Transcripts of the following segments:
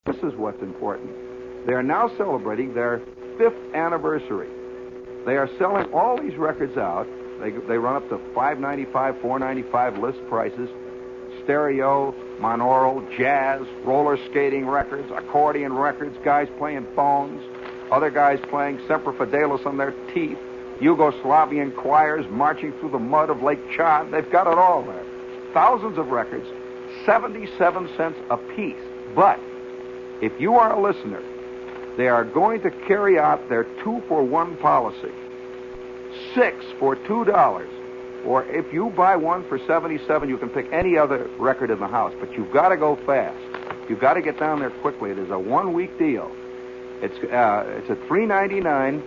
this is what's important. They are now celebrating their 5th anniversary. They are selling all these records out. They run up to $5.95, $4.95 list prices. Stereo, monaural, jazz, roller skating records, accordion records, guys playing phones, other guys playing Semper Fidelis on their teeth, Yugoslavian choirs marching through the mud of Lake Chad. They've got it all there. Thousands of records, 77 cents a piece. But if you are a listener, they are going to carry out their 2-for-1 policy. 6 for $2. Or if you buy one for 77, you can pick any other record in the house. But you've got to go fast. You've got to get down there quickly. It is a 1-week deal. It's at 399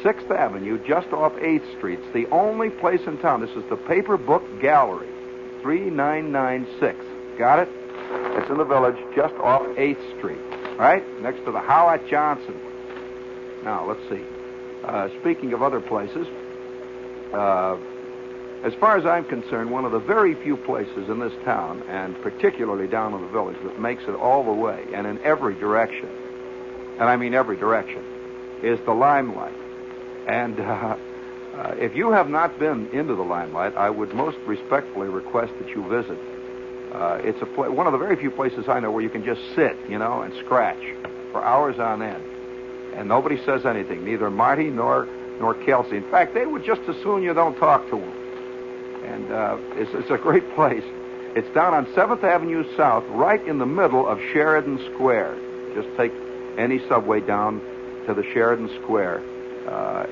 6th Avenue, just off 8th Street. It's the only place in town. This is the Paper Book Gallery, 3996. Got it? It's in the Village, just off 8th Street. All right? Next to the Howard Johnson. Now, let's see. Speaking of other places, as far as I'm concerned, one of the very few places in this town, and particularly down in the Village, that makes it all the way and in every direction, and I mean every direction, is the Limelight. And if you have not been into the Limelight, I would most respectfully request that you visit. It's one of the very few places I know where you can just sit, and scratch for hours on end. And nobody says anything, neither Marty nor Kelsey. In fact, they would just as soon you don't talk to them. And it's a great place. It's down on 7th Avenue South, right in the middle of Sheridan Square. Just take any subway down to the Sheridan Square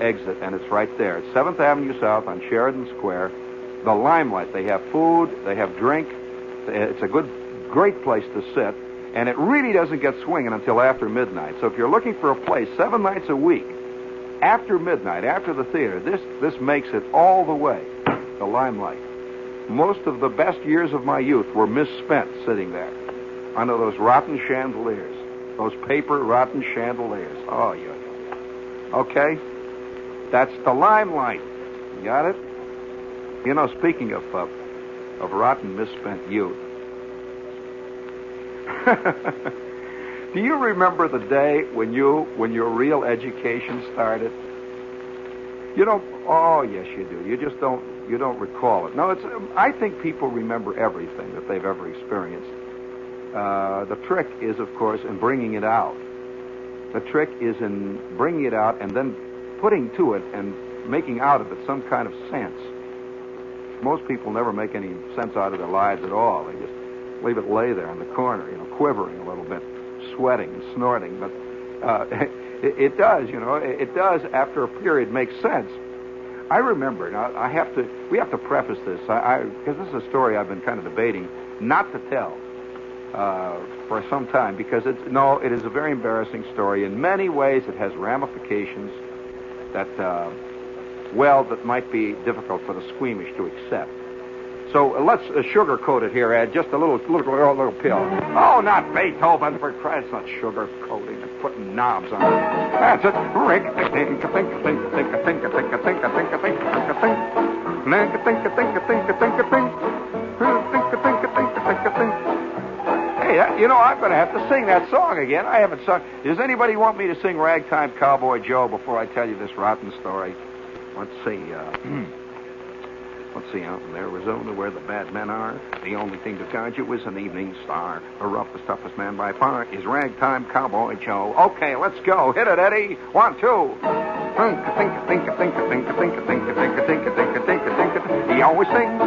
exit, and it's right there. It's 7th Avenue South on Sheridan Square. The Limelight. They have food. They have drink. It's a great place to sit. And it really doesn't get swinging until after midnight. So if you're looking for a place 7 nights a week, after midnight, after the theater, this makes it all the way. The Limelight. Most of the best years of my youth were misspent sitting there under those rotten chandeliers. Those paper rotten chandeliers. Oh, yeah. Okay? That's the Limelight. You got it? Speaking of rotten misspent youth, do you remember the day when your real education started? You don't. Oh, yes, you do. You just don't. You don't recall it. No, I think people remember everything that they've ever experienced. The trick is, of course, in bringing it out. The trick is in bringing it out and then putting to it and making out of it some kind of sense. Most people never make any sense out of their lives at all. They just leave it lay there in the corner, quivering a little bit, sweating and snorting. But it does, it does, after a period, make sense. I remember, now we have to preface this, because this is a story I've been kind of debating not to tell for some time, because it is a very embarrassing story. In many ways, it has ramifications that might be difficult for the squeamish to accept. So let's sugarcoat it here, Ed. Just a little pill. Oh, not Beethoven, for Christ's sake. Not sugarcoating and putting knobs on it. That's it. Hey, I'm going to have to sing that song again. I haven't sung. Does anybody want me to sing Ragtime Cowboy Joe before I tell you this rotten story? Let's see. Let's see, out in Arizona where the bad men are, the only thing to guide you is an evening star. The roughest, toughest man by far is Ragtime Cowboy Joe. Okay, let's go. Hit it, Eddie. 1, 2. He always sings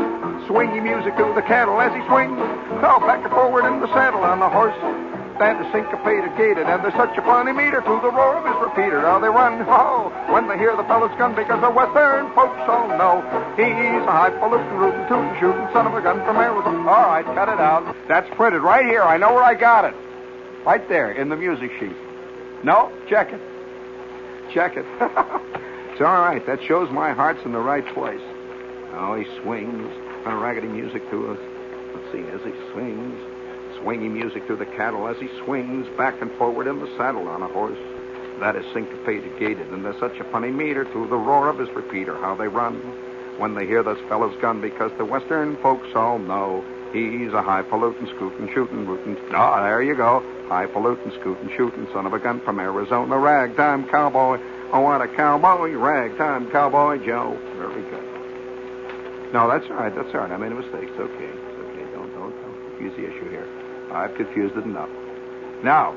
swingy music to the cattle as he swings. Oh, back and forward in the saddle on the horse. That is syncopated, gated, and there's such a funny meter to the roar of his repeater. How they run, when they hear the fellow's gun, because the Western folks all know he's a highfalutin, rootin', tootin', shootin' son of a gun from Arizona. All right, cut it out. That's printed right here. I know where I got it. Right there in the music sheet. No? Check it. Check it. It's all right. That shows my heart's in the right place. Oh, he swings raggedy music to us. Let's see, as he swings. Swingy music to the cattle as he swings back and forward in the saddle on a horse. That is syncopated, gated, and there's such a funny meter to the roar of his repeater. How they run when they hear this fellow's gun, because the Western folks all know He's a highfalutin, scootin', shootin', rootin'. Ah, there you go. Highfalutin, scootin', shootin', son of a gun from Arizona, ragtime cowboy. I want a cowboy, ragtime cowboy Joe. Very good. No, that's all right. That's all right. I made a mistake. It's okay. It's okay. Don't confuse the issue here. I've confused it enough. Now,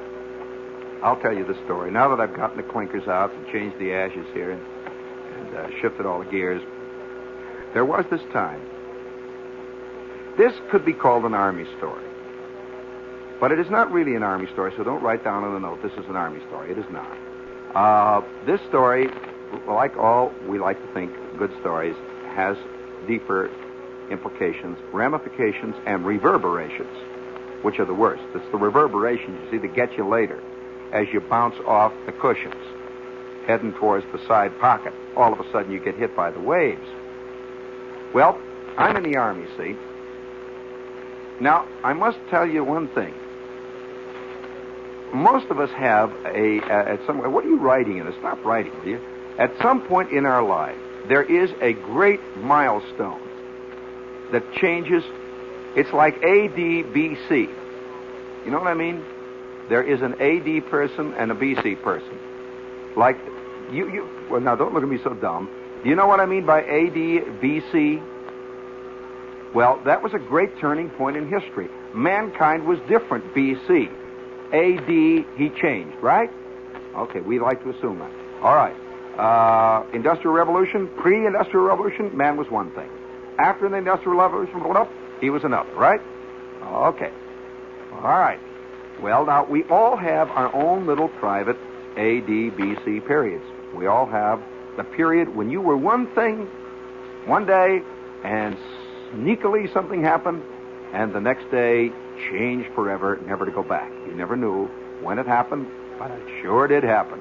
I'll tell you the story. Now that I've gotten the clinkers out and changed the ashes here and shifted all the gears, there was this time. This could be called an Army story. But it is not really an Army story, so don't write down on the note, this is an Army story. It is not. This story, like all we like to think good stories, has deeper implications, ramifications, and reverberations, which are the worst. It's the reverberations, you see, that get you later as you bounce off the cushions, heading towards the side pocket. All of a sudden you get hit by the waves. Well, I'm in the Army, see? Now, I must tell you one thing. Most of us have at some... What are you writing in? Stop writing, will you? At some point in our life, there is a great milestone that changes. It's like AD-BC. You know what I mean? There is an AD person and a BC person. Like, well, now, don't look at me so dumb. Do you know what I mean by AD-BC? Well, that was a great turning point in history. Mankind was different, BC. AD, he changed, right? Okay, we like to assume that. All right. Industrial Revolution, pre-Industrial Revolution, man was one thing. After the Industrial Revolution went up, he was another, right? Okay. All right. Well, now, we all have our own little private AD, BC periods. We all have the period when you were one thing one day and sneakily something happened, and the next day changed forever, never to go back. You never knew when it happened, but it sure did happen.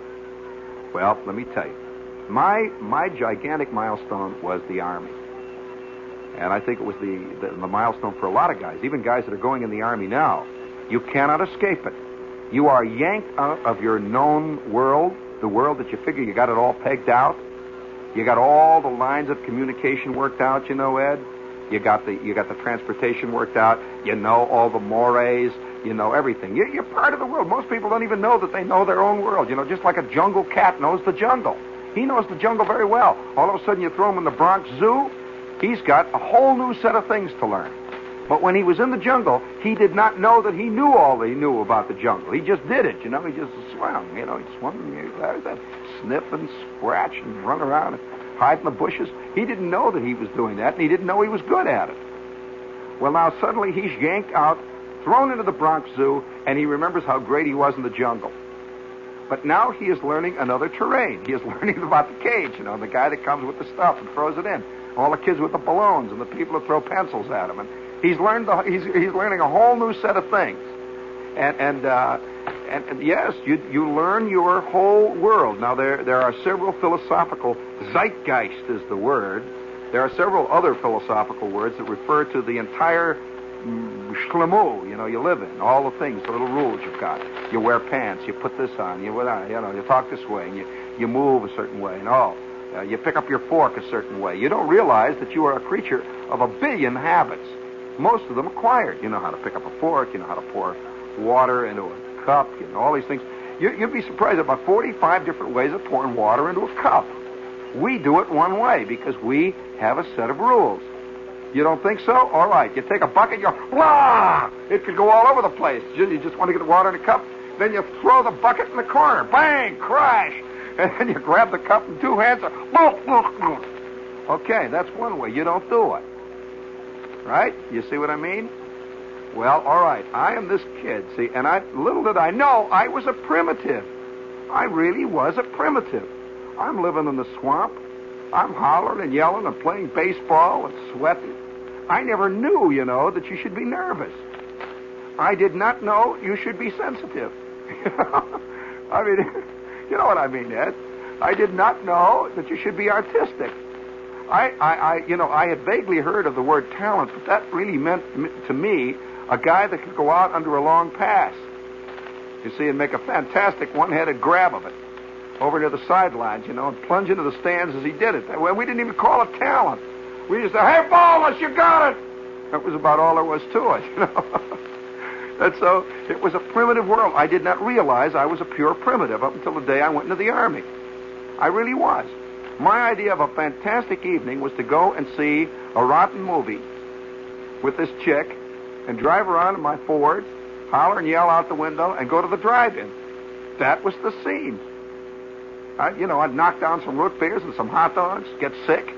Well, let me tell you, my gigantic milestone was the Army. And I think it was the milestone for a lot of guys, even guys that are going in the Army now. You cannot escape it. You are yanked out of your known world, the world that you figure you got it all pegged out. You got all the lines of communication worked out, you know, Ed. You got the transportation worked out. You know all the mores. You know everything. You're part of the world. Most people don't even know that they know their own world. You know, just like a jungle cat knows the jungle. He knows the jungle very well. All of a sudden you throw him in the Bronx Zoo, he's got a whole new set of things to learn. But when he was in the jungle, he did not know that he knew all that he knew about the jungle. He just did it, you know. He just swam, you know. He swung, sniff and scratch and run around and hide in the bushes. He didn't know that he was doing that, and he didn't know he was good at it. Well, now suddenly he's yanked out, thrown into the Bronx Zoo, and he remembers how great he was in the jungle. But now he is learning another terrain. He is learning about the cage, you know, the guy that comes with the stuff and throws it in. All the kids with the balloons and the people that throw pencils at him. And he's learning a whole new set of things. And yes, you learn your whole world. Now, there are several philosophical, zeitgeist is the word. There are several other philosophical words that refer to the entire schlemoo, you know, you live in, all the things, the little rules you've got. You wear pants, you put this on, you talk this way, and you move a certain way, and all. You pick up your fork a certain way. You don't realize that you are a creature of a billion habits, most of them acquired. You know how to pick up a fork, you know how to pour water into a cup, you know, all these things. You'd be surprised at about 45 different ways of pouring water into a cup. We do it one way because we have a set of rules. You don't think so? All right. You take a bucket, you go, blah! It could go all over the place. You just want to get the water in a cup. Then you throw the bucket in the corner. Bang! Crash! And then you grab the cup in two hands. Okay, that's one way. You don't do it. Right? You see what I mean? Well, all right. I am this kid, see, and little did I know I was a primitive. I really was a primitive. I'm living in the swamp. I'm hollering and yelling and playing baseball and sweating. I never knew, you know, that you should be nervous. I did not know you should be sensitive. I mean, you know what I mean, Ed? I did not know that you should be artistic. I had vaguely heard of the word talent, but that really meant to me a guy that could go out under a long pass, you see, and make a fantastic one-handed grab of it over near the sidelines, you know, and plunge into the stands as he did it. Well, we didn't even call it talent. We just said, hey, Ballers, you got it! That was about all there was to it, And so it was a primitive world. I did not realize I was a pure primitive up until the day I went into the Army. I really was. My idea of a fantastic evening was to go and see a rotten movie with this chick and drive around in my Ford, holler and yell out the window, and go to the drive-in. That was the scene. I'd knock down some root beers and some hot dogs, get sick,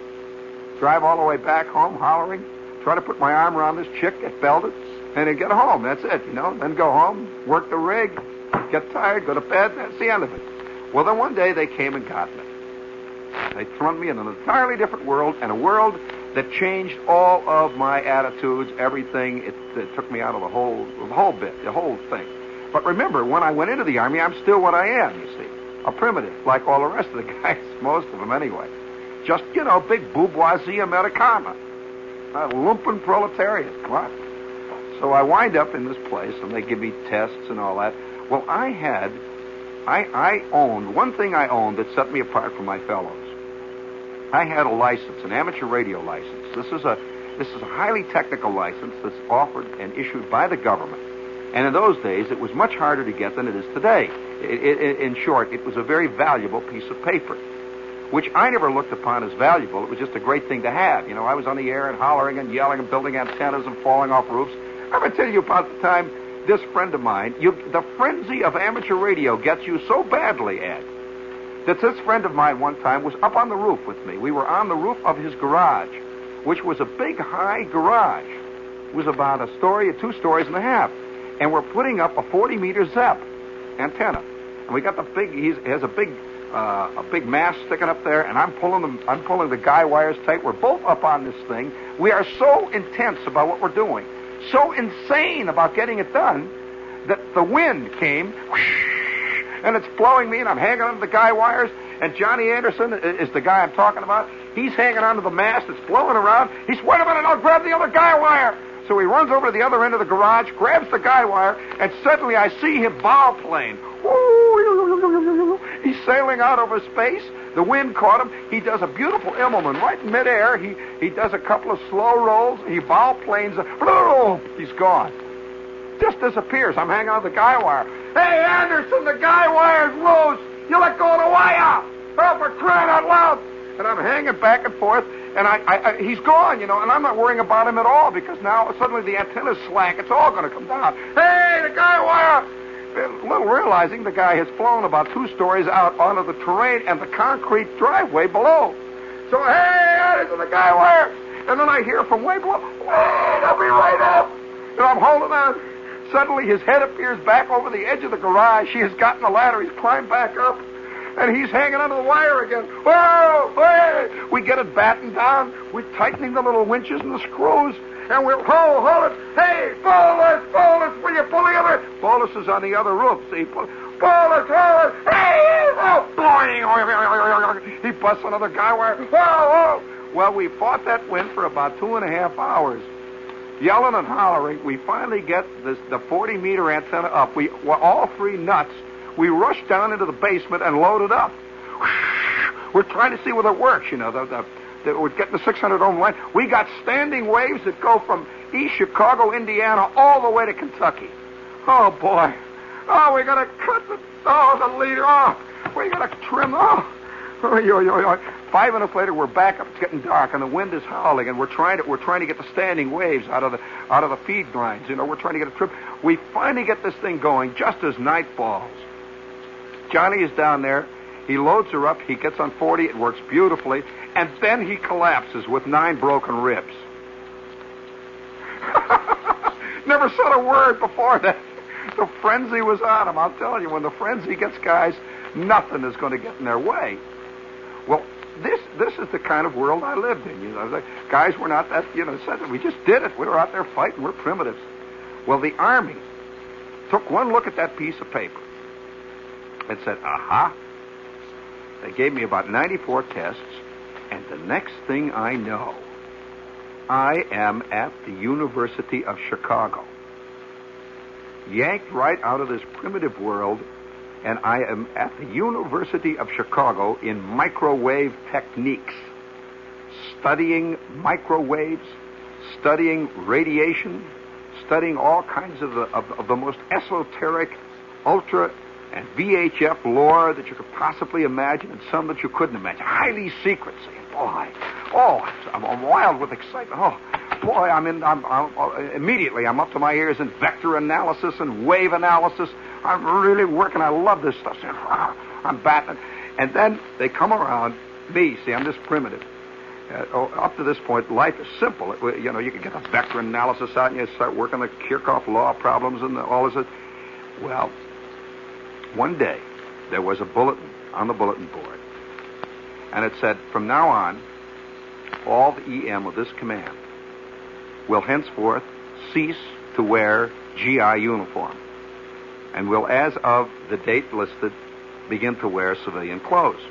drive all the way back home hollering, try to put my arm around this chick, get belted, and then get home. That's it, Then go home, work the rig, get tired, go to bed. That's the end of it. Well, then one day they came and got me. They thrown me in an entirely different world, and a world that changed all of my attitudes, everything. It took me out of the whole thing. But remember, when I went into the Army, I'm still what I am, you see. A primitive, like all the rest of the guys, most of them anyway. Just, big bourgeoisie Americana. A lumpen proletariat. What? So I wind up in this place, and they give me tests and all that. Well, I owned, one thing I owned that set me apart from my fellows. I had a license, an amateur radio license. This is a highly technical license that's offered and issued by the government. And in those days, it was much harder to get than it is today. In short, it was a very valuable piece of paper, which I never looked upon as valuable. It was just a great thing to have. I was on the air and hollering and yelling and building antennas and falling off roofs. I'm going to tell you about the time this friend of mine, the frenzy of amateur radio gets you so badly, Ed, that this friend of mine one time was up on the roof with me. We were on the roof of his garage, which was a big, high garage. It was about 2 stories and a half. And we're putting up a 40-meter ZEP antenna. And we got he has a big mast sticking up there, and I'm pulling the guy wires tight. We're both up on this thing. We are so intense about what we're doing, so insane about getting it done, that the wind came, and it's blowing me, and I'm hanging onto the guy wires, and Johnny Anderson is the guy I'm talking about. He's hanging onto the mast. It's blowing around. He's, wait a minute, I'll grab the other guy wire. So he runs over to the other end of the garage, grabs the guy wire, and suddenly I see him volplane. He's sailing out over space. The wind caught him. He does a beautiful Immelman right in midair. He does a couple of slow rolls. He volplanes. He's gone. Just disappears. I'm hanging on the guy wire. Hey, Anderson, the guy wire's loose. You let go of the wire. Oh, for crying out loud. And I'm hanging back and forth, and he's gone, and I'm not worrying about him at all, because now suddenly the antenna's slack. It's all going to come down. Hey, the guy wire! Little realizing the guy has flown about 2 stories out onto the terrain and the concrete driveway below. So, hey, Anderson, the guy wire! And then I hear from way below, wait, I'll be right up! And I'm holding on. Suddenly his head appears back over the edge of the garage. He has gotten the ladder. He's climbed back up. And he's hanging onto the wire again. Whoa! Hey! We get it battened down. We're tightening the little winches and the screws. And we're, hold it. Hey, Bolus, will you pull the other? Bolus is on the other roof. See, Bolus, hold it. Hey, oh, boing. He busts another guy wire. Whoa. Well, we fought that wind for about 2.5 hours. Yelling and hollering. We finally get the 40-meter antenna up. We're all 3 nuts. We rushed down into the basement and loaded up. We're trying to see whether it works, we're getting the 600-ohm line. We got standing waves that go from East Chicago, Indiana, all the way to Kentucky. Oh, boy. Oh, we got to cut the leader off. We got to trim off. 5 minutes later, we're back up. It's getting dark, and the wind is howling, and we're trying to get the standing waves out of the feed lines. We're trying to get a trim. We finally get this thing going just as night falls. Johnny is down there. He loads her up. He gets on 40. It works beautifully. And then he collapses with 9 broken ribs. Never said a word before that. The frenzy was on him. I'll tell you, when the frenzy gets guys, nothing is going to get in their way. Well, this is the kind of world I lived in. Guys were not that, we just did it. We were out there fighting. We're primitives. Well, the Army took one look at that piece of paper and said, aha. They gave me about 94 tests, and the next thing I know, I am at the University of Chicago. Yanked right out of this primitive world, and I am at the University of Chicago in microwave techniques, studying microwaves, studying radiation, studying all kinds of the most esoteric, ultra and VHF lore that you could possibly imagine, and some that you couldn't imagine. Highly secret. I'm wild with excitement. Oh, boy, I'm immediately I'm up to my ears in vector analysis and wave analysis. I'm really working. I love this stuff. I'm batting. And then they come around me. See, I'm just primitive. Up to this point, life is simple. You can get the vector analysis out and you start working the Kirchhoff law problems and all this. Well, one day, there was a bulletin on the bulletin board, and it said, from now on, all the EM of this command will henceforth cease to wear GI uniform, and will, as of the date listed, begin to wear civilian clothes.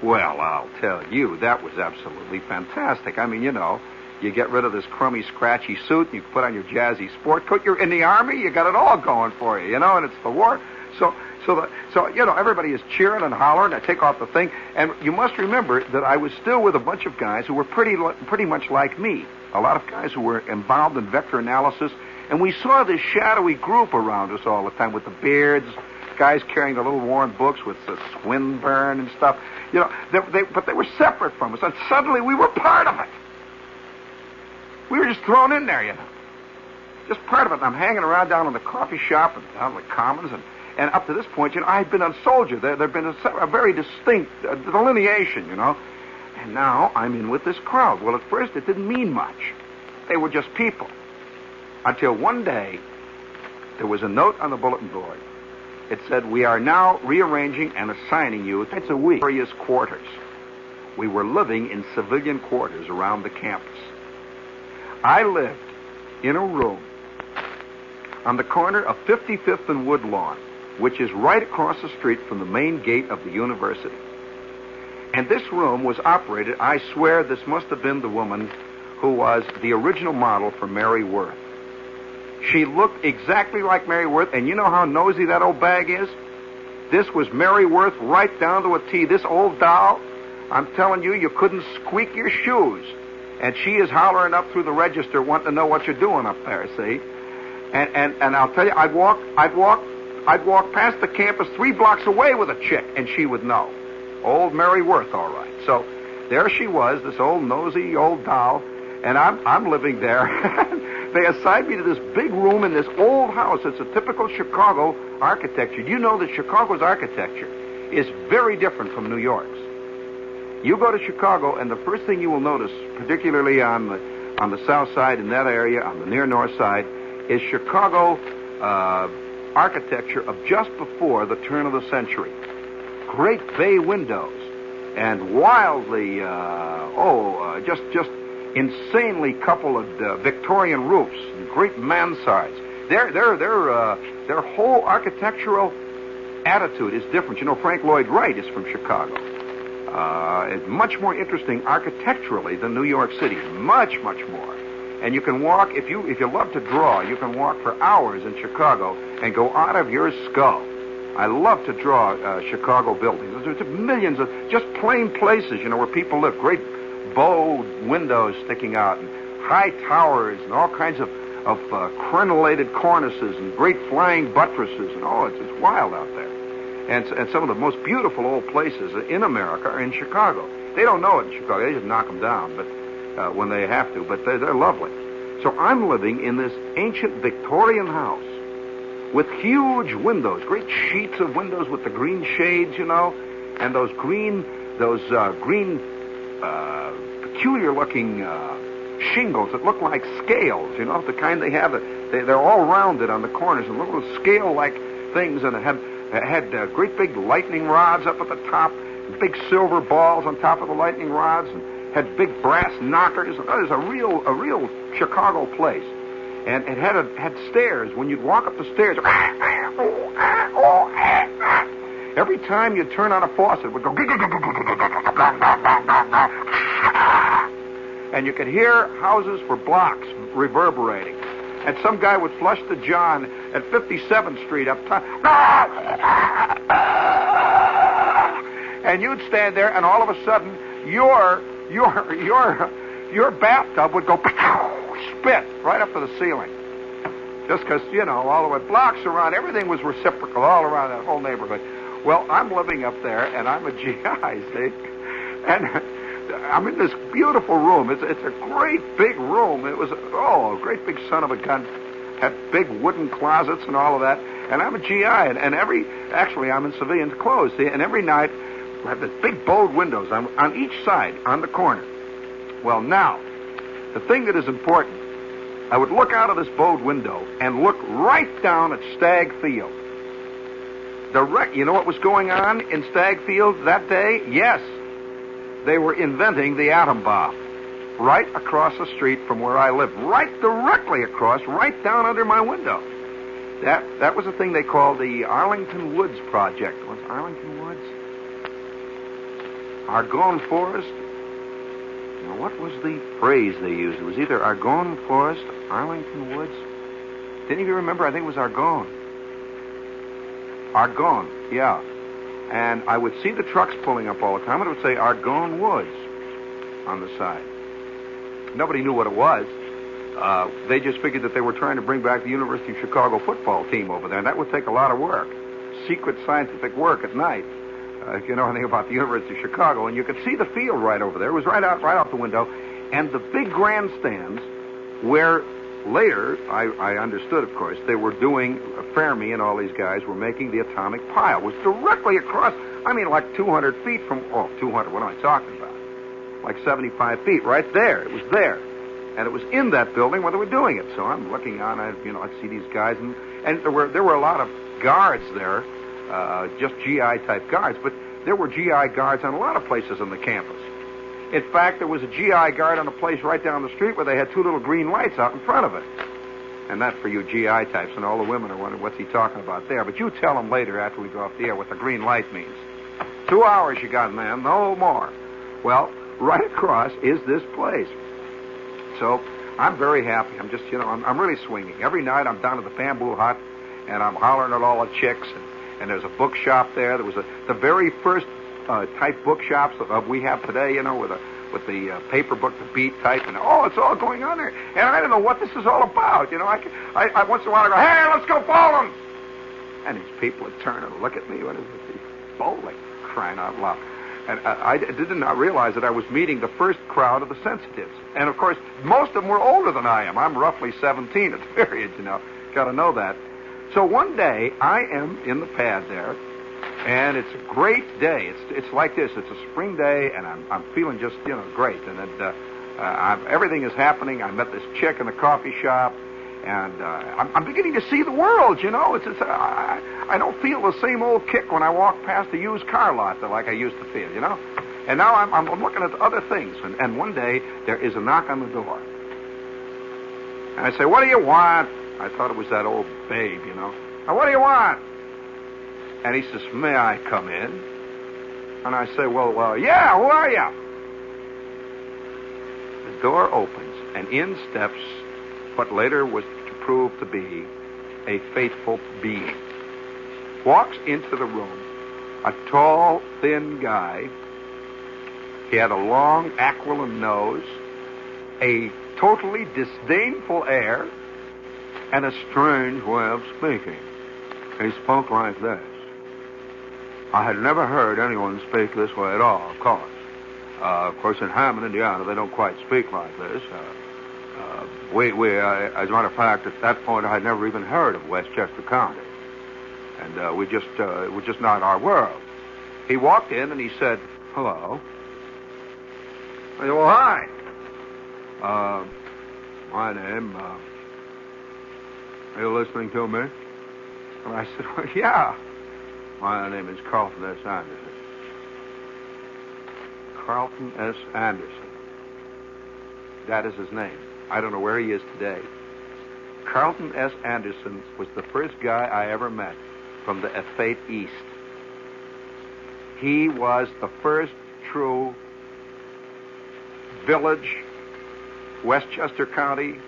Well, I'll tell you, that was absolutely fantastic. I mean, you get rid of this crummy, scratchy suit, and you put on your jazzy sport coat. You're in the Army, you got it all going for you, and it's the war. So everybody is cheering and hollering. I take off the thing, and you must remember that I was still with a bunch of guys who were pretty much like me. A lot of guys who were involved in vector analysis, and we saw this shadowy group around us all the time with the beards, guys carrying the little worn books with the Swinburne and stuff. But they were separate from us, and suddenly we were part of it. We were just thrown in there, just part of it. And I'm hanging around down in the coffee shop and down in the Commons, and up to this point, I had been a soldier. There'd been a very distinct delineation, And now I'm in with this crowd. Well, at first it didn't mean much. They were just people. Until one day, there was a note on the bulletin board. It said, we are now rearranging and assigning you twice a week various quarters. We were living in civilian quarters around the campus. I lived in a room on the corner of 55th and Woodlawn, which is right across the street from the main gate of the university. And this room was operated, I swear this must have been the woman who was the original model for Mary Worth. She looked exactly like Mary Worth, and you know how nosy that old bag is? This was Mary Worth right down to a T. This old doll, I'm telling you, you couldn't squeak your shoes. And she is hollering up through the register wanting to know what you're doing up there, see? And I'll tell you, I'd walk past the campus 3 blocks away with a chick, and she would know. Old Mary Worth, all right. So there she was, this old nosy old doll, and I'm living there. They assigned me to this big room in this old house. It's a typical Chicago architecture. You know that Chicago's architecture is very different from New York's. You go to Chicago, and the first thing you will notice, particularly on the south side in that area, on the near north side, is Chicago architecture of just before the turn of the century. Great bay windows and wildly, just insanely coupled Victorian roofs and great mansards. Their whole architectural attitude is different. Frank Lloyd Wright is from Chicago. It's much more interesting architecturally than New York City. Much, much more. And you can walk, if you love to draw, you can walk for hours in Chicago and go out of your skull. I love to draw Chicago buildings. There's millions of just plain places, where people live. Great bow windows sticking out, and high towers, and all kinds of crenellated cornices, and great flying buttresses, and it's wild out there. And some of the most beautiful old places in America are in Chicago. They don't know it in Chicago. They just knock them down, but when they have to. But they're lovely. So I'm living in this ancient Victorian house with huge windows, great sheets of windows with the green shades, and those green, peculiar-looking shingles that look like scales, the kind they have. They're all rounded on the corners and little scale-like things, and it had great big lightning rods up at the top, and big silver balls on top of the lightning rods, and had big brass knockers. It was a real Chicago place. And it had stairs. When you'd walk up the stairs, every time you'd turn on a faucet, it would go, and you could hear houses for blocks reverberating. And some guy would flush the John at 57th Street up top. And you'd stand there, and all of a sudden, your your bathtub would go spit right up to the ceiling. Just because, all the way, blocks around, everything was reciprocal all around that whole neighborhood. Well, I'm living up there, and I'm a GI, see? And I'm in this beautiful room. It's a great big room. It was, a great big son of a gun. Had big wooden closets and all of that. And I'm a GI, and actually, I'm in civilian clothes, see? And every night, I have these big bowed windows on each side, on the corner. Well, now, the thing that is important, I would look out of this bowed window and look right down at Stagg Field. You know what was going on in Stagg Field that day? Yes, they were inventing the atom bomb right across the street from where I lived, right directly across, right down under my window. That was a thing they called the Arlington Woods Project. What's Arlington Woods? Argonne Forest? Now, what was the phrase they used? It was either Argonne Forest, Arlington Woods. Didn't you remember? I think it was Argonne. Argonne, yeah. And I would see the trucks pulling up all the time, and it would say Argonne Woods on the side. Nobody knew what it was. They just figured that they were trying to bring back the University of Chicago football team over there, and that would take a lot of work. Secret scientific work at night. If you know anything about the University of Chicago, and you could see the field right over there. It was right out the window, and the big grandstands where later, I understood, of course, they were doing, Fermi and all these guys were making the atomic pile. It was directly across, like 200 feet from, 200, what am I talking about? Like 75 feet, right there. It was there. And it was in that building where they were doing it. So I'm looking on, I'd see these guys, and there were a lot of guards there, just GI-type guards, but there were GI guards on a lot of places on the campus. In fact, there was a GI guard on a place right down the street where they had two little green lights out in front of it. And that for you GI types, and all the women are wondering what's he talking about there. But you tell them later after we go off the air what the green light means. 2 hours you got, man, no more. Well, right across is this place. So I'm very happy. I'm just, I'm really swinging. Every night I'm down at the bamboo hut, and I'm hollering at all the chicks, and there's a bookshop there. There was the very first type bookshops that we have today, with the paper book, the beat type, and it's all going on there. And I don't know what this is all about. I once in a while I go, hey, let's go bowling. And these people would turn and look at me. What is this? Bowling, crying out loud. And I did not realize that I was meeting the first crowd of the sensitives. And of course, most of them were older than I am. I'm roughly 17 at the period, Got to know that. So one day I am in the pad there. And it's a great day. It's like this. It's a spring day, and I'm feeling just great. And everything is happening. I met this chick in the coffee shop, and I'm beginning to see the world. I don't feel the same old kick when I walk past a used car lot like I used to feel. And now I'm looking at other things. And one day there is a knock on the door, and I say, "What do you want?" I thought it was that old babe. Now, what do you want? And he says, "May I come in?" And I say, well, yeah, who are you? The door opens, and in steps what later was to prove to be a faithful being. Walks into the room, a tall, thin guy. He had a long, aquiline nose, a totally disdainful air, and a strange way of speaking. He spoke like this. I had never heard anyone speak this way at all, of course. Of course, in Hammond, Indiana, they don't quite speak like this. As a matter of fact, at that point, I had never even heard of Westchester County. And it was just not our world. He walked in and he said, "Hello." I said, "Well, hi. My name, are you listening to me?" And I said, "Well, yeah. My name is Carlton S. Anderson." Carlton S. Anderson. That is his name. I don't know where he is today. Carlton S. Anderson was the first guy I ever met from the effete East. He was the first true village, Westchester County,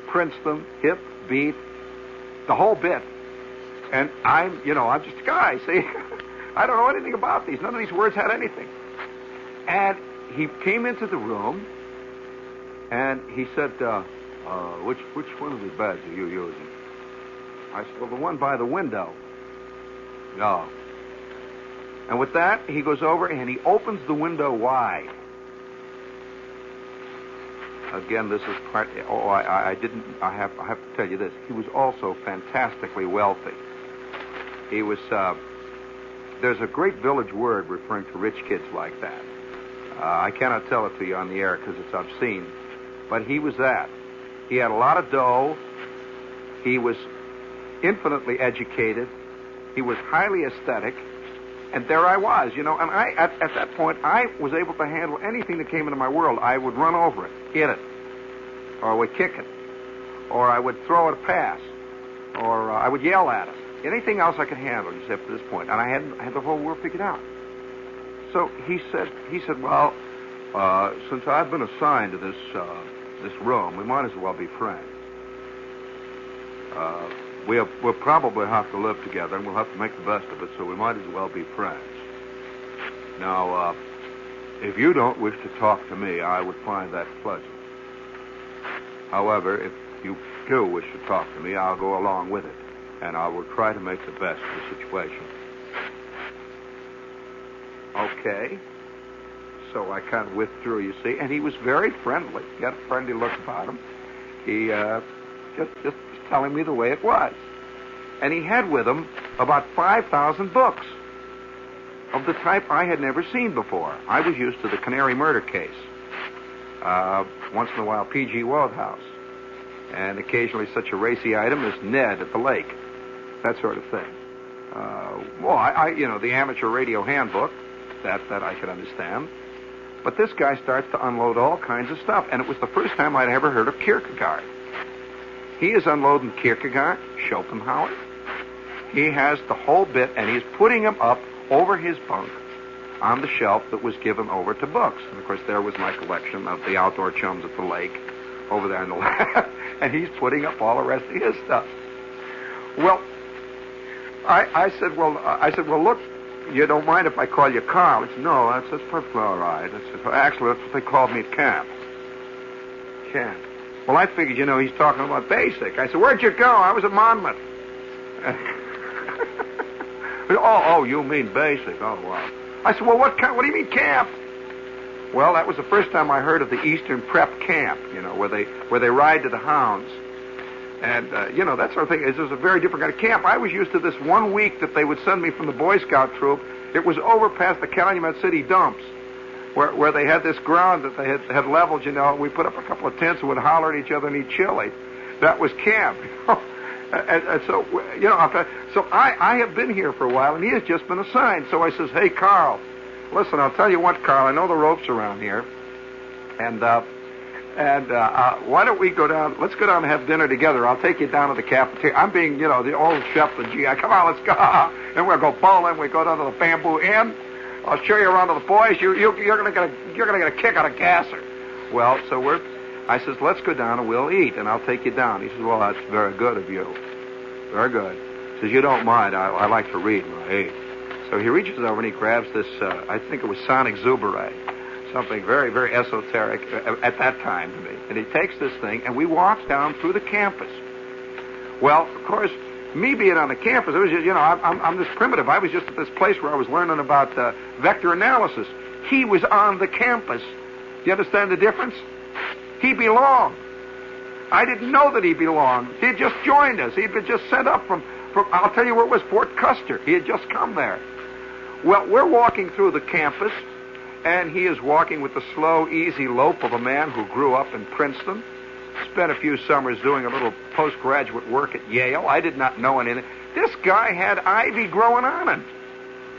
Princeton, hip, beat, the whole bit. And I'm just a guy, see? I don't know anything about these. None of these words had anything. And he came into the room, And he said, which one of the beds are you using? I said, well, the one by the window. No. And with that, he goes over and he opens the window wide. Again, this is part. Oh, I have to tell you this. He was also fantastically wealthy. He was. There's a great village word referring to rich kids like that. I cannot tell it to you on the air because it's obscene. But he was that. He had a lot of dough. He was infinitely educated. He was highly aesthetic. And there I was, and at that point, I was able to handle anything that came into my world. I would run over it, hit it, or I would kick it, or I would throw it a pass, or I would yell at it. Anything else I could handle, except to this point. And I had the whole world figured out. So he said, well, since I've been assigned to this room, we might as well be friends. We'll probably have to live together, and we'll have to make the best of it, so we might as well be friends. Now, if you don't wish to talk to me, I would find that pleasant. However, if you do wish to talk to me, I'll go along with it, and I will try to make the best of the situation. Okay. So I kind of withdrew, you see, and he was very friendly. He had a friendly look about him. He just telling me the way it was. And he had with him about 5,000 books of the type I had never seen before. I was used to the Canary murder case. Once in a while, P.G. Wodehouse. And occasionally such a racy item as Ned at the Lake. That sort of thing. The amateur radio handbook, that I could understand. But this guy starts to unload all kinds of stuff. And it was the first time I'd ever heard of Kierkegaard. He is unloading Kierkegaard, Schopenhauer. He has the whole bit, and he's putting them up over his bunk on the shelf that was given over to books. And, of course, there was my collection of the outdoor chums at the lake over there in the lab. And he's putting up all the rest of his stuff. Well, I said, look, you don't mind if I call you Carl? He said, no, that's perfectly all right. I said, well, actually, that's what they called me at camp. Camp. Well, I figured, he's talking about basic. I said, where'd you go? I was at Monmouth. Oh, you mean basic. Oh, wow. I said, well, what do you mean camp? Well, that was the first time I heard of the Eastern Prep Camp, where they ride to the hounds. And, that sort of thing. It was a very different kind of camp. I was used to this 1 week that they would send me from the Boy Scout troop. It was over past the Calumet City dumps, where they had this ground that they had leveled, We put up a couple of tents and would holler at each other and eat chili. That was camp. And so, so I have been here for a while, and he has just been assigned. So I says, hey, Carl, listen, I'll tell you what, Carl, I know the ropes around here. And why don't we go down, let's go down and have dinner together. I'll take you down to the cafeteria. I'm being, the old Shep, the GI. Come on, let's go. And we'll go bowling. We go down to the Bamboo Inn. I'll show you around to the boys. You're gonna get a kick out of Gasser. Well, so I says, let's go down and we'll eat, and I'll take you down. He says, well, that's very good of you. Very good. He says, you don't mind. I like to read when I eat. So he reaches over and he grabs this, I think it was Sonic Zubere, something very, very esoteric at that time to me. And he takes this thing, and we walk down through the campus. Well, of course, me being on the campus, it was just, I'm this primitive. I was just at this place where I was learning about vector analysis. He was on the campus. Do you understand the difference? He belonged. I didn't know that he belonged. He had just joined us. He'd been just sent up from I'll tell you where it was, Fort Custer. He had just come there. Well, we're walking through the campus, and he is walking with the slow, easy lope of a man who grew up in Princeton, spent a few summers doing a little postgraduate work at Yale. I did not know anything. This guy had ivy growing on him.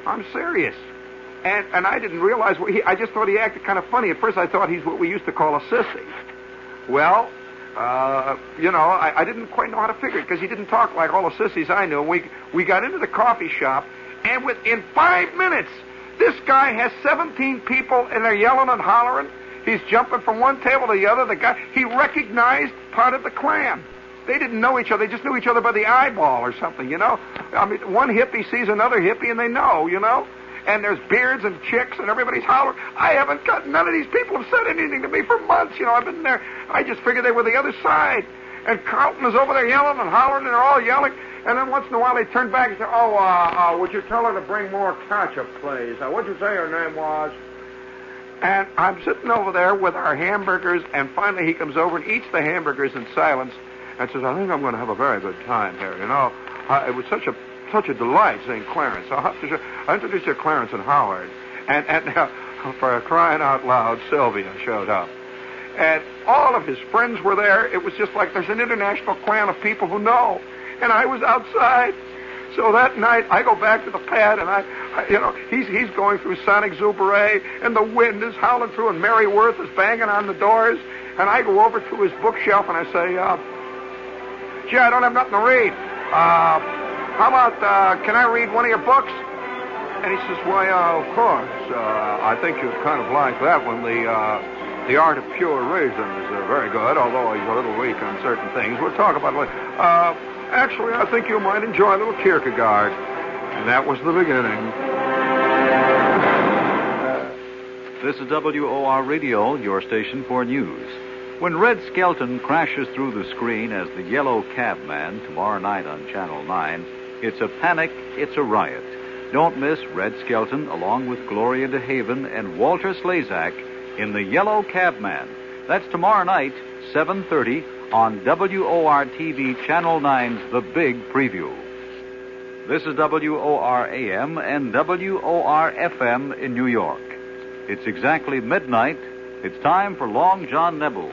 I'm serious. And I didn't realize, I just thought he acted kind of funny. At first I thought he's what we used to call a sissy. Well, I didn't quite know how to figure it because he didn't talk like all the sissies I knew. We got into the coffee shop, and within 5 minutes, this guy has 17 people, and they're yelling and hollering. He's jumping from one table to the other. The guy, he recognized part of the Klan. They didn't know each other. They just knew each other by the eyeball or something, I mean, one hippie sees another hippie, and they know, and there's beards and chicks, and everybody's hollering. I haven't got, none of these people have said anything to me for months. You know, I've been there. I just figured they were the other side. And Carlton is over there yelling and hollering, and they're all yelling. And then once in a while they turn back and say, would you tell her to bring more ketchup, please? What'd you say her name was? And I'm sitting over there with our hamburgers, and finally he comes over and eats the hamburgers in silence and says, I think I'm going to have a very good time here. You know, it was such a delight seeing Clarence. I'll introduce you to Clarence and Howard. And for crying out loud, Sylvia showed up. And all of his friends were there. It was just like there's an international clan of people who know. And I was outside. So that night, I go back to the pad, and he's going through Sonic Zubaré, and the wind is howling through, and Mary Worth is banging on the doors. And I go over to his bookshelf, and I say, gee, I don't have nothing to read. How about, can I read one of your books? And he says, why, of course. I think you'd kind of like that one. The Art of Pure Reason is very good, although he's a little weak on certain things. We'll talk about it later. Actually, I think you might enjoy a little Kierkegaard. And that was the beginning. This is WOR Radio, your station for news. When Red Skelton crashes through the screen as the Yellow Cabman tomorrow night on Channel 9, it's a panic, it's a riot. Don't miss Red Skelton along with Gloria DeHaven and Walter Slazak in the Yellow Cabman. That's tomorrow night, 7:30 on WOR-TV Channel 9's The Big Preview. This is WOR-AM and WOR-FM in New York. It's exactly midnight. It's time for Long John Nebel.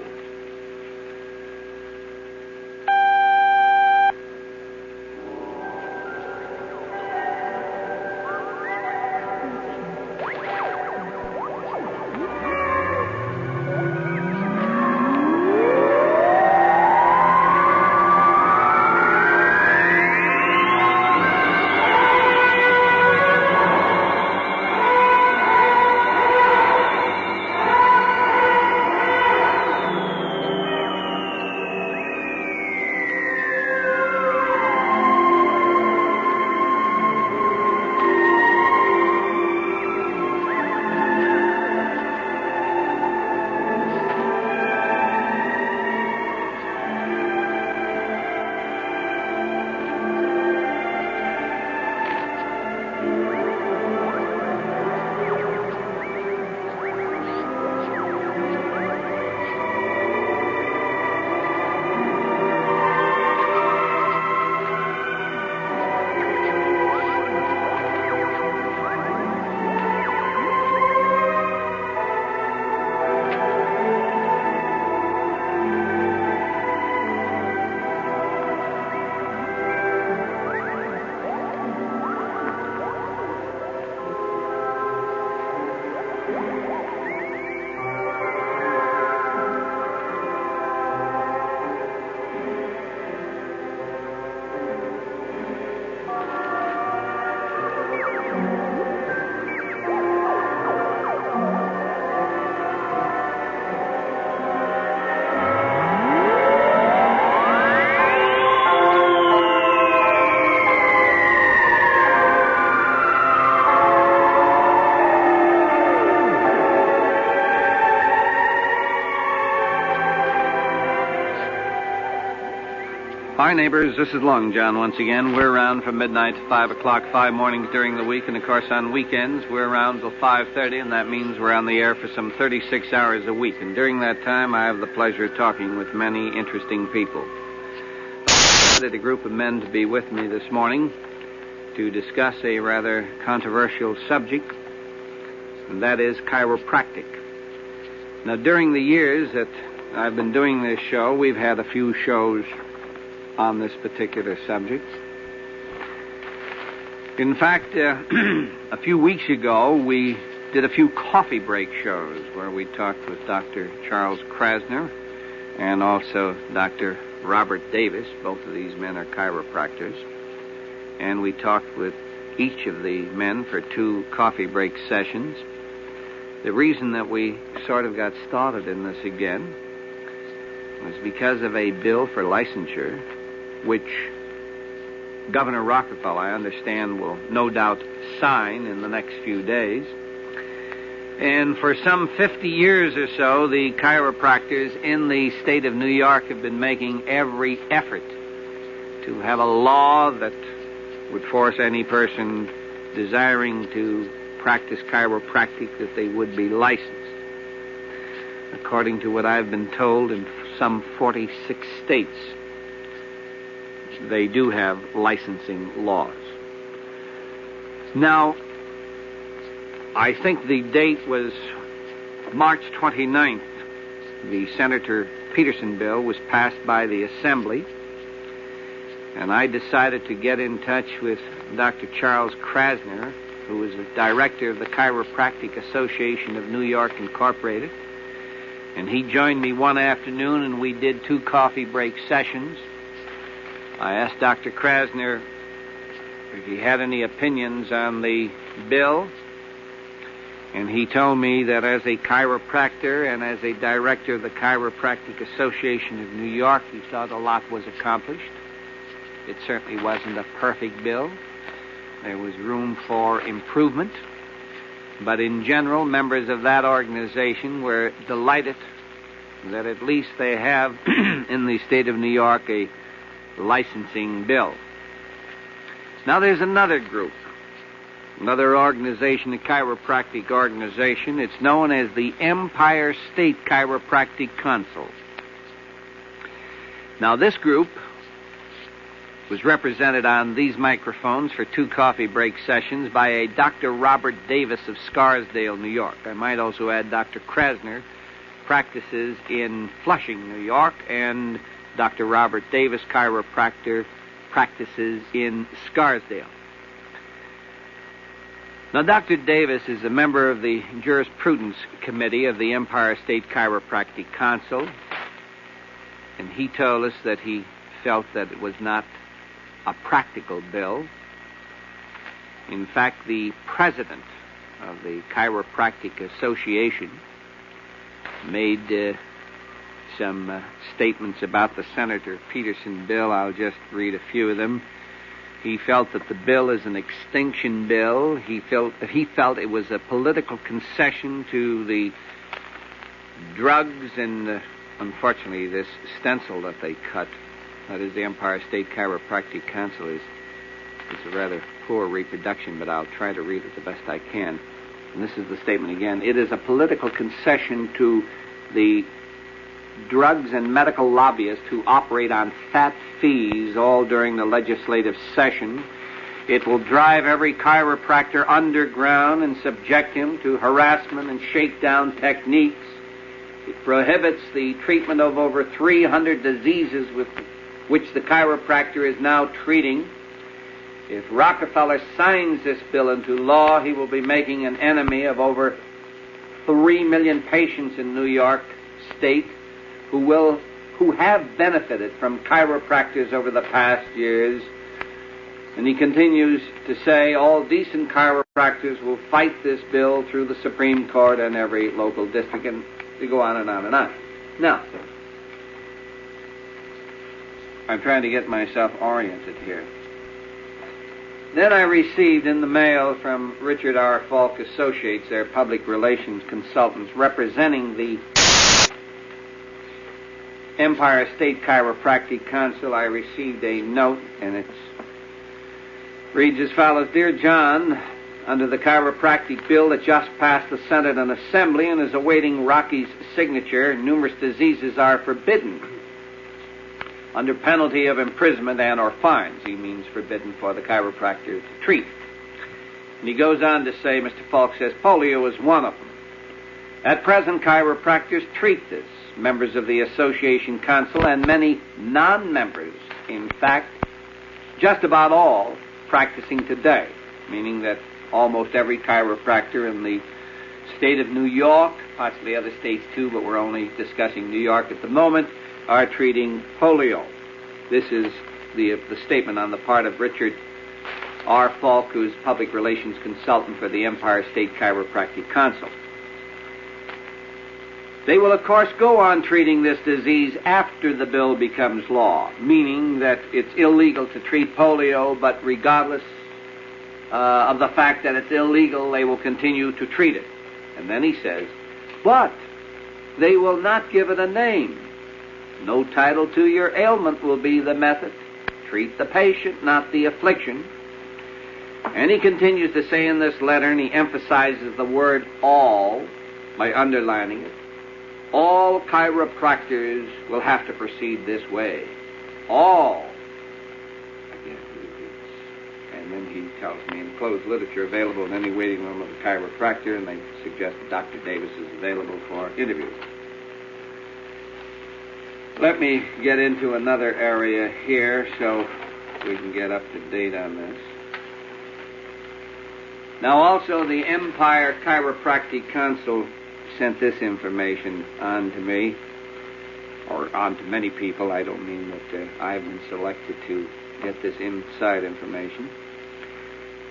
Hi, neighbors. This is Long John once again. We're around from midnight to 5 o'clock, 5 mornings during the week, and, of course, on weekends, we're around till 5:30, and that means we're on the air for some 36 hours a week. And during that time, I have the pleasure of talking with many interesting people. I invited a group of men to be with me this morning to discuss a rather controversial subject, and that is chiropractic. Now, during the years that I've been doing this show, we've had a few shows on this particular subject. In fact, a few weeks ago, we did a few coffee break shows where we talked with Dr. Charles Krasner and also Dr. Robert Davis. Both of these men are chiropractors. And we talked with each of the men for 2 coffee break sessions. The reason that we sort of got started in this again was because of a bill for licensure, which Governor Rockefeller, I understand, will no doubt sign in the next few days. And for some 50 years or so, the chiropractors in the state of New York have been making every effort to have a law that would force any person desiring to practice chiropractic that they would be licensed. According to what I've been told, in some 46 states, they do have licensing laws. Now, I think the date was March 29th. The Senator Peterson bill was passed by the Assembly, and I decided to get in touch with Dr. Charles Krasner, who is the director of the Chiropractic Association of New York, Incorporated. And he joined me one afternoon, and we did 2 coffee break sessions. I asked Dr. Krasner if he had any opinions on the bill, and he told me that as a chiropractor and as a director of the Chiropractic Association of New York, he thought a lot was accomplished. It certainly wasn't a perfect bill. There was room for improvement. But in general, members of that organization were delighted that at least they have in the state of New York a licensing bill. Now there's another group, another organization, a chiropractic organization. It's known as the Empire State Chiropractic Council. Now this group was represented on these microphones for 2 coffee break sessions by a Dr. Robert Davis of Scarsdale, New York. I might also add Dr. Krasner practices in Flushing, New York, and Dr. Robert Davis, chiropractor, practices in Scarsdale. Now, Dr. Davis is a member of the Jurisprudence Committee of the Empire State Chiropractic Council, and he told us that he felt that it was not a practical bill. In fact, the president of the Chiropractic Association made some statements about the Senator Peterson bill. I'll just read a few of them. He felt that the bill is an extinction bill. He felt it was a political concession to the drugs and, unfortunately, this stencil that they cut, that is the Empire State Chiropractic Council, is a rather poor reproduction, but I'll try to read it the best I can. And this is the statement again. It is a political concession to the drugs and medical lobbyists who operate on fat fees all during the legislative session. It will drive every chiropractor underground and subject him to harassment and shakedown techniques. It prohibits the treatment of over 300 diseases with which the chiropractor is now treating. If Rockefeller signs this bill into law, he will be making an enemy of over 3 million patients in New York State who have benefited from chiropractors over the past years. And he continues to say all decent chiropractors will fight this bill through the Supreme Court and every local district, and they go on and on and on. Now, I'm trying to get myself oriented here. Then I received in the mail from Richard R. Falk Associates, their public relations consultants, representing the Empire State Chiropractic Council. I received a note, and it reads as follows: Dear John, under the chiropractic bill that just passed the Senate and Assembly and is awaiting Rocky's signature, numerous diseases are forbidden under penalty of imprisonment and or fines. He means forbidden for the chiropractor to treat. And he goes on to say, Mr. Falk says, polio is one of them. At present, chiropractors treat this. Members of the Association Council and many non-members, in fact, just about all practicing today, meaning that almost every chiropractor in the state of New York, possibly other states too, but we're only discussing New York at the moment, are treating polio. This is the statement on the part of Richard R. Falk, who's public relations consultant for the Empire State Chiropractic Council. They will, of course, go on treating this disease after the bill becomes law, meaning that it's illegal to treat polio, but regardless of the fact that it's illegal, they will continue to treat it. And then he says, but they will not give it a name. No title to your ailment will be the method. Treat the patient, not the affliction. And he continues to say in this letter, and he emphasizes the word all by underlining it, all chiropractors will have to proceed this way. All. Again, and then he tells me, enclosed literature available in any waiting room of a chiropractor, and they suggest that Dr. Davis is available for interviews. Let me get into another area here so we can get up to date on this. Now also the Empire Chiropractic Council sent this information on to me, or on to many people. I don't mean that I've been selected to get this inside information.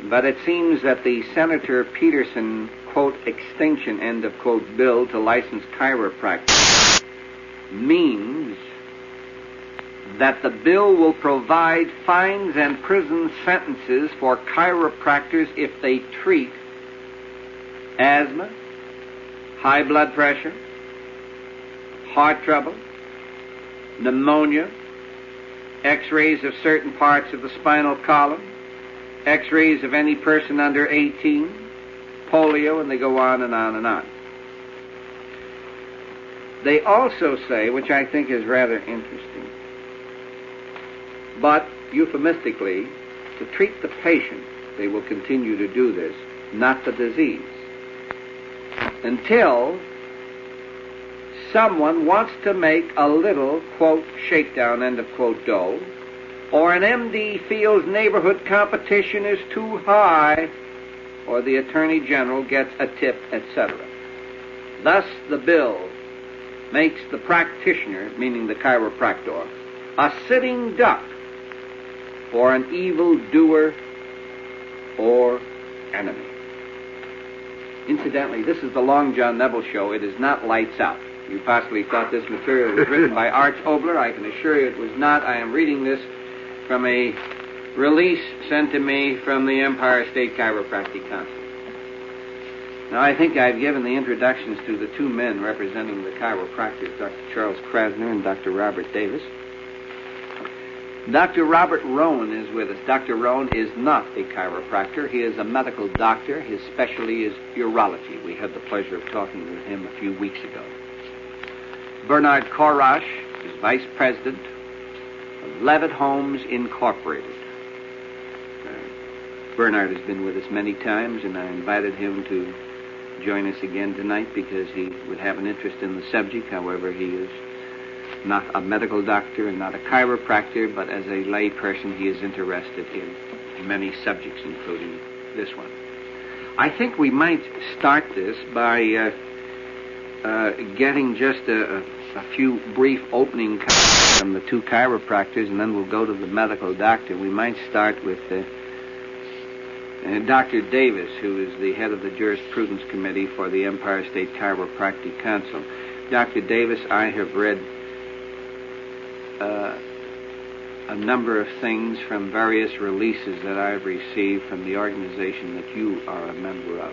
But it seems that the Senator Peterson, quote, extinction, end of quote, bill to license chiropractic means that the bill will provide fines and prison sentences for chiropractors if they treat asthma, high blood pressure, heart trouble, pneumonia, x-rays of certain parts of the spinal column, x-rays of any person under 18, polio, and they go on and on and on. They also say, which I think is rather interesting, but euphemistically, to treat the patient, they will continue to do this, not the disease, until someone wants to make a little, quote, shakedown, end of quote, dough, or an MD feels neighborhood competition is too high, or the Attorney General gets a tip, etc. Thus, the bill makes the practitioner, meaning the chiropractor, a sitting duck for an evil doer or enemy. Incidentally, this is the Long John Nebel Show. It is not Lights Out. You possibly thought this material was written by Arch Obler. I can assure you it was not. I am reading this from a release sent to me from the Empire State Chiropractic Council. Now, I think I've given the introductions to the two men representing the chiropractors, Dr. Charles Krasner and Dr. Robert Davis. Dr. Robert Rowan is with us. Dr. Rowan is not a chiropractor. He is a medical doctor. His specialty is urology. We had the pleasure of talking with him a few weeks ago. Bernard Korash is vice president of Levitt Homes Incorporated. Bernard has been with us many times, and I invited him to join us again tonight because he would have an interest in the subject. However, he is not a medical doctor and not a chiropractor, but as a lay person, he is interested in many subjects, including this one. I think we might start this by getting just a few brief opening comments from the two chiropractors, and then we'll go to the medical doctor. We might start with Dr. Davis, who is the head of the Jurisprudence Committee for the Empire State Chiropractic Council. Dr. Davis, I have read a number of things from various releases that I've received from the organization that you are a member of.